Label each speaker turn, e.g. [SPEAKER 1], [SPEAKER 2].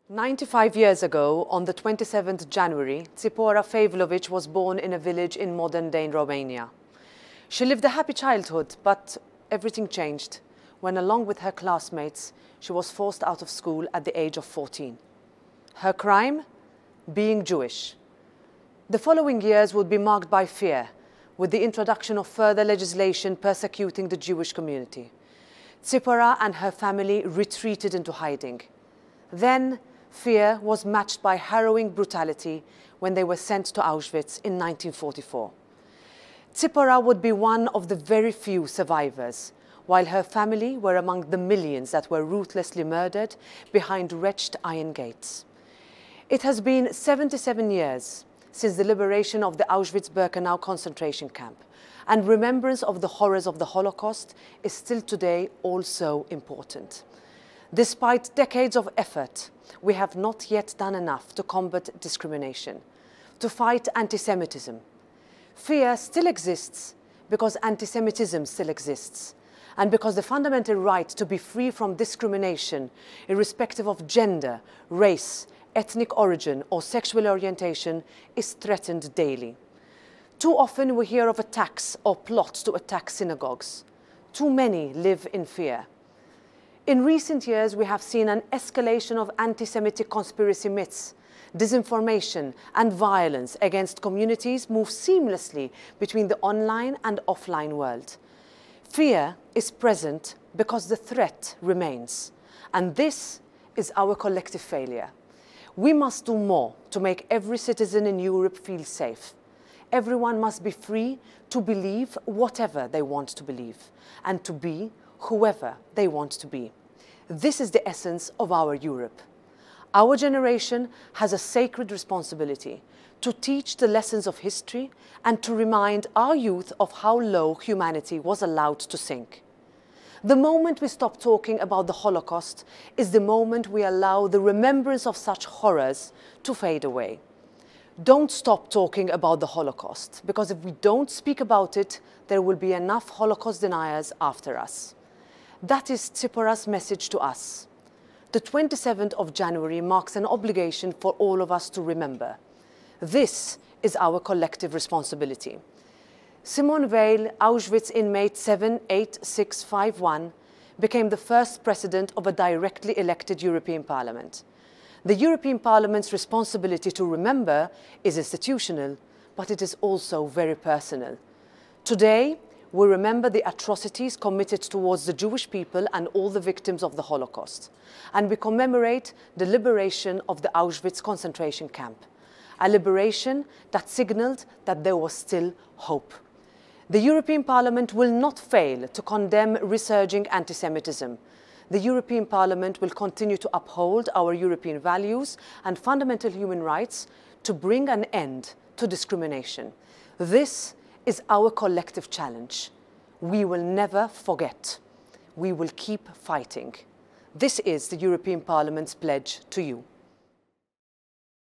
[SPEAKER 1] 95 years ago, on the 27th January, Tsipora Fevlovic was born in a village in modern-day Romania. She lived a happy childhood, but everything changed when, along with her classmates, she was forced out of school at the age of 14. Her crime? Being Jewish. The following years would be marked by fear, with the introduction of further legislation persecuting the Jewish community. Tsipora and her family retreated into hiding. Then, fear was matched by harrowing brutality when they were sent to Auschwitz in 1944. Tsipora would be one of the very few survivors, while her family were among the millions that were ruthlessly murdered behind wretched iron gates. It has been 77 years since the liberation of the Auschwitz-Birkenau concentration camp, and remembrance of the horrors of the Holocaust is still today also important. Despite decades of effort, we have not yet done enough to combat discrimination, to fight anti-Semitism. Fear still exists because anti-Semitism still exists, and because the fundamental right to be free from discrimination, irrespective of gender, race, ethnic origin, or sexual orientation, is threatened daily. Too often we hear of attacks or plots to attack synagogues. Too many live in fear. In recent years, we have seen an escalation of anti-Semitic conspiracy myths, disinformation, and violence against communities move seamlessly between the online and offline world. Fear is present because the threat remains, and this is our collective failure. We must do more to make every citizen in Europe feel safe. Everyone must be free to believe whatever they want to believe, and to be whoever they want to be. This is the essence of our Europe. Our generation has a sacred responsibility to teach the lessons of history and to remind our youth of how low humanity was allowed to sink. The moment we stop talking about the Holocaust is the moment we allow the remembrance of such horrors to fade away. Don't stop talking about the Holocaust, because if we don't speak about it, there will be enough Holocaust deniers after us. That is Tsipora's message to us. The 27th of January marks an obligation for all of us to remember. This is our collective responsibility. Simone Weil, Auschwitz inmate 78651, became the first president of a directly elected European Parliament. The European Parliament's responsibility to remember is institutional, but it is also very personal. Today, we remember the atrocities committed towards the Jewish people and all the victims of the Holocaust. And we commemorate the liberation of the Auschwitz concentration camp, a liberation that signaled that there was still hope. The European Parliament will not fail to condemn resurging anti-Semitism. The European Parliament will continue to uphold our European values and fundamental human rights to bring an end to discrimination. This is our collective challenge. We will never forget. We will keep fighting. This is the European Parliament's pledge to you.